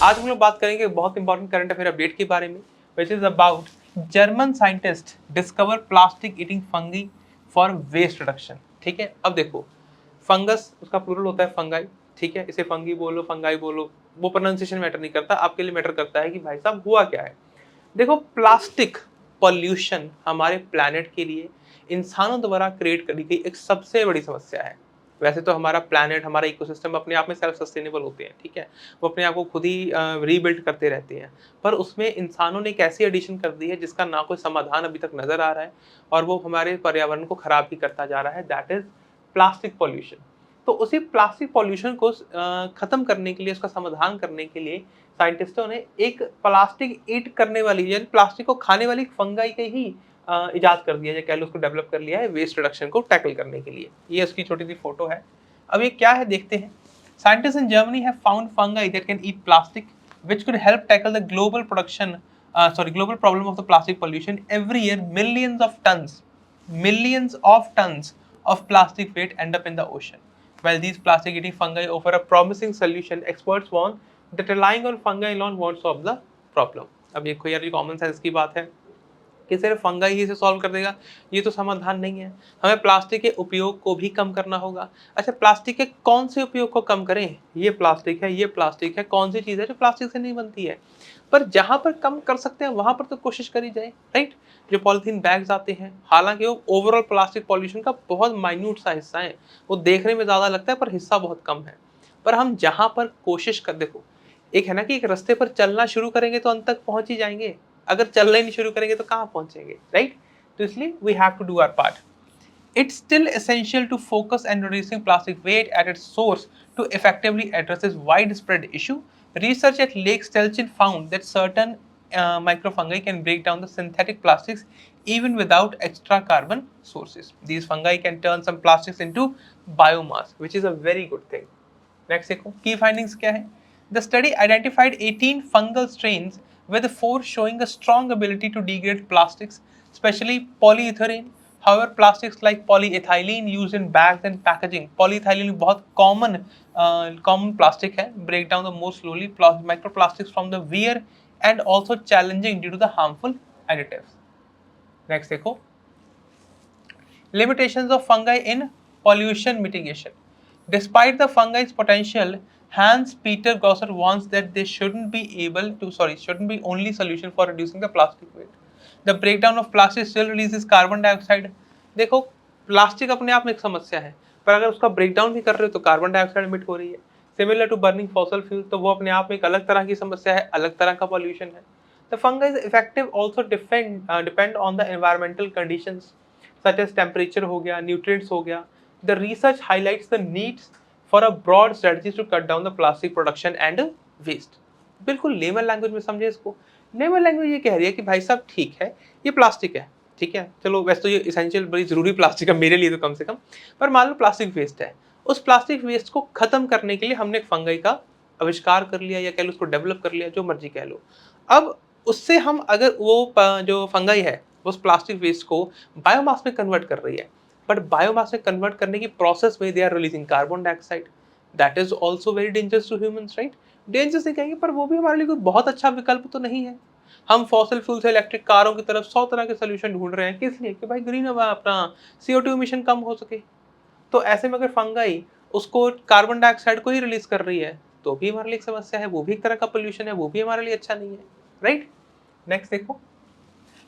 आज हम लोग बात करेंगे बहुत इंपॉर्टेंट करंट अफेयर अपडेट के बारे में, which is about German scientist discover plastic eating fungi for waste reduction. ठीक है, अब देखो, फंगस उसका प्लूरल होता है फंगाई। ठीक है, इसे फंगी बोलो फंगाई बोलो, वो प्रोनाउंसिएशन मैटर नहीं करता, आपके लिए मैटर करता है कि भाई साहब हुआ क्या है। देखो, प्लास्टिक पॉल्यूशन हमारे प्लैनेट के लिए इंसानों द्वारा क्रिएट करी गई एक सबसे बड़ी समस्या है। वैसे तो हमारा प्लैनेट, हमारा इकोसिस्टम अपने आप में सेल्फ सस्टेनेबल होते हैं, ठीक है, वो अपने आप को खुद ही रीबिल्ड करते रहते हैं। पर उसमें इंसानों ने एक ऐसी एडिशन कर दी है जिसका ना कोई समाधान अभी तक नजर आ रहा है, और वो हमारे पर्यावरण को खराब ही करता जा रहा है, दैट इज प्लास्टिक पॉल्यूशन। तो उसी प्लास्टिक पॉल्यूशन को खत्म करने के लिए, उसका समाधान करने के लिए साइंटिस्टों ने एक प्लास्टिक ईट करने वाली, यानी प्लास्टिक को खाने वाली फंगाई के ही इजाद कर दिया, या कह लो उसको डेवलप कर लिया है वेस्ट रिडक्शन को टैकल करने के लिए। ये उसकी छोटी सी फोटो है। अब ये क्या है देखते हैं। Scientist in Germany have found fungi that can eat plastic which could help tackle the global global problem of the plastic pollution. Every year millions of tons of plastic waste end up in the ocean. While these plastic eating fungi offer a promising solution, experts warn that relying on fungi alone won't solve the problem. अब ये कोई यार common sense की बात है कि सिर्फ fungi ही इसे सॉल्व कर देगा, ये तो समाधान नहीं है। हमें प्लास्टिक के उपयोग को भी कम करना होगा। अच्छा, प्लास्टिक के कौन से उपयोग को कम करें? ये प्लास्टिक है, ये प्लास्टिक है, कौन सी चीज़ है जो प्लास्टिक से नहीं बनती है? पर जहाँ पर कम कर सकते हैं वहाँ पर तो कोशिश करी जाए, राइट? जो पॉलीथीन बैग्स आते हैं, हालांकि वो ओवरऑल प्लास्टिक पॉल्यूशन का बहुत माइन्यूट सा हिस्सा है, वो देखने में ज़्यादा लगता है पर हिस्सा बहुत कम है। पर हम जहाँ पर कोशिश कर, देखो, एक है ना कि एक रास्ते पर चलना शुरू करेंगे तो अंत तक पहुँच ही जाएंगे, अगर चलना ही नहीं शुरू करेंगे तो कहाँ पहुंचेंगे, राइट? तो इसलिए we have to do our part. It's still essential to focus on reducing plastic waste at its source to effectively address this widespread issue. Research at Lake Stelchen found that certain microfungi can break down the synthetic plastics even without extra carbon sources. These fungi can turn some plastics into biomass, which is a very good thing. Next देखो, key findings क्या है? The study identified 18 fungal strains with 4 showing a strong ability to degrade plastics, especially polyethylene. However, plastics like polyethylene used in bags and packaging, polyethylene बहुत common plastic है, break down the more slowly microplastics from the wear and also challenging due to the harmful additives. Next देखो, limitations of fungi in pollution mitigation. Despite the fungi's potential, Hans-Peter Grosser warns that they shouldn't be only solution for reducing the plastic weight. The breakdown of plastic still releases carbon dioxide. देखो, plastic अपने आप में एक समस्या है, पर अगर उसका ब्रेकडाउन भी कर रहे हो तो कार्बन डाइऑक्साइड इमिट हो रही है। Similar to burning fossil fuel, तो वो अपने आप में एक अलग तरह की समस्या है, अलग तरह का पॉल्यूशन है। The fungi is effective also depend on the environmental conditions such as temperature हो गया, nutrients हो गया. The research highlights the needs for a broad strategies to cut down the plastic production and waste. बिल्कुल layman language में समझे इसको। Layman language ये कह रही है कि भाई साहब ठीक है, ये प्लास्टिक है, ठीक है, चलो वैसे तो ये इसेंशियल बड़ी जरूरी प्लास्टिक है मेरे लिए तो कम से कम, पर मान लो प्लास्टिक वेस्ट है, उस प्लास्टिक वेस्ट को खत्म करने के लिए हमने एक फंगाई का आविष्कार कर लिया, या कह लो उसको डेवलप कर लिया, जो मर्जी कह लो। अब उससे हम अगर वो जो फंगाई है उस प्लास्टिक वेस्ट को बायोमास में कन्वर्ट कर रही है, बट बायोमास में कन्वर्ट करने की प्रोसेस में they are releasing carbon dioxide, that is also very dangerous to humans, right? Dangerous नहीं कहेंगे, पर वो भी हमारे लिए कोई बहुत अच्छा विकल्प तो नहीं है। हम फॉसिल फ्यूल से इलेक्ट्रिक कारों की तरफ 100 तरह के सोल्यूशन ढूंढ रहे हैं, किस लिए? कि भाई ग्रीन अपना CO2 इमिशन कम हो सके। तो ऐसे में अगर फंगाई उसको कार्बन डाइऑक्साइड को ही रिलीज कर रही है तो भी हमारे लिए एक समस्या है, वो भी एक तरह का पोल्यूशन है, वो भी हमारे लिए अच्छा नहीं है, राइट? नेक्स्ट देखो,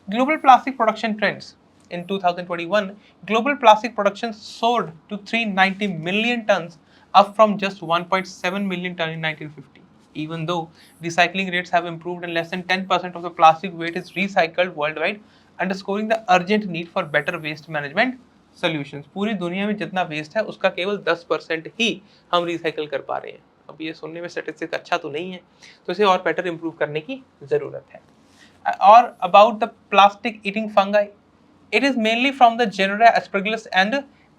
global plastic production trends. In 2021, global plastic production soared to 390 million tons, up from just 1.7 million tons in 1950. Even though recycling rates have improved and less than 10% of the plastic weight is recycled worldwide, underscoring the urgent need for better waste management solutions. पूरी दुनिया में जितना waste है उसका केवल 10% ही हम recycle कर पा रहे हैं। अब ये सुनने में स्टैटिस्टिक्स अच्छा तो नहीं है, तो इसे और बेटर इंप्रूव करने की ज़रूरत है। Or about the plastic eating fungi. It is mainly from the genera Aspergillus and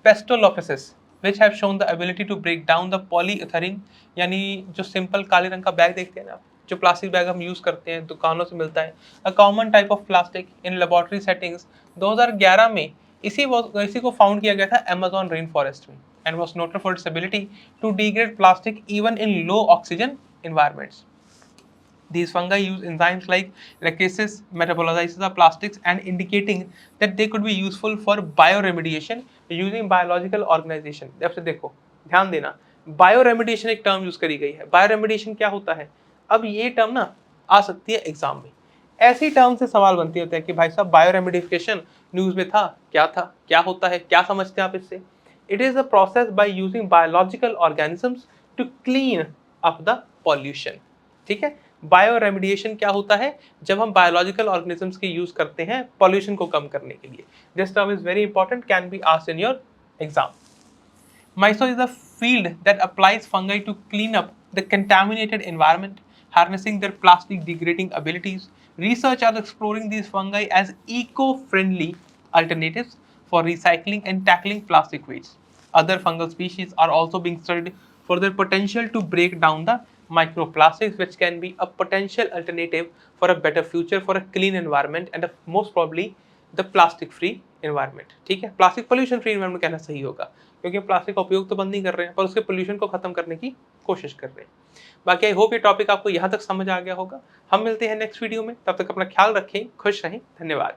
Pestolophysis, which have shown the ability to break down the polyethylene, यानी जो सिंपल काले रंग का बैग देखते हैं ना, जो प्लास्टिक बैग हम यूज़ करते हैं, दुकानों से मिलता है, a common type of plastic in laboratory settings. 2011 में इसी को फाउंड किया गया था अमेज़न रेन फॉरेस्ट में, and was noted for its ability to degrade plastic even in low oxygen environments. These fungi use enzymes like electrasis, metabolizes the plastics and indicating that they could be useful for bioremediation using biological organization. अब से देखो ध्यान देना, bioremediation एक term use करी गई है। Bioremediation क्या होता है? अब ये टर्म ना आ सकती है एग्जाम में, ऐसी टर्म से सवाल बनते होते हैं कि भाई साहब बायोरेमिडिफिकेशन न्यूज में था, क्या होता है, क्या समझते हैं आप इससे? It is a process by using biological organisms to clean up the pollution. ठीक है, बायोरेमिडिएशन क्या होता है? जब हम बायोलॉजिकल ऑर्गेनिजम्स के यूज करते हैं पॉल्यूशन को कम करने के लिए। This term is very important, can be asked in your exam. Myso is a field that applies fungi to clean up the contaminated environment, harnessing their plastic degrading abilities. Researchers are exploring these fungi as eco-friendly alternatives for recycling and tackling plastic waste. Other fungal species are also being studied for their potential to break down the microplastics, which can be a potential alternative for a better future, for a clean environment, and most probably the plastic free environment. ठीक है, plastic pollution free environment कहना सही होगा, क्योंकि हम plastic का उपयोग तो बंद नहीं कर रहे हैं पर उसके पोल्यूशन को खत्म करने की कोशिश कर रहे हैं। बाकी आई होप ये टॉपिक आपको यहाँ तक समझ आ गया होगा। हम मिलते हैं नेक्स्ट वीडियो में, तब तक अपना ख्याल रखें, खुश रहें, धन्यवाद।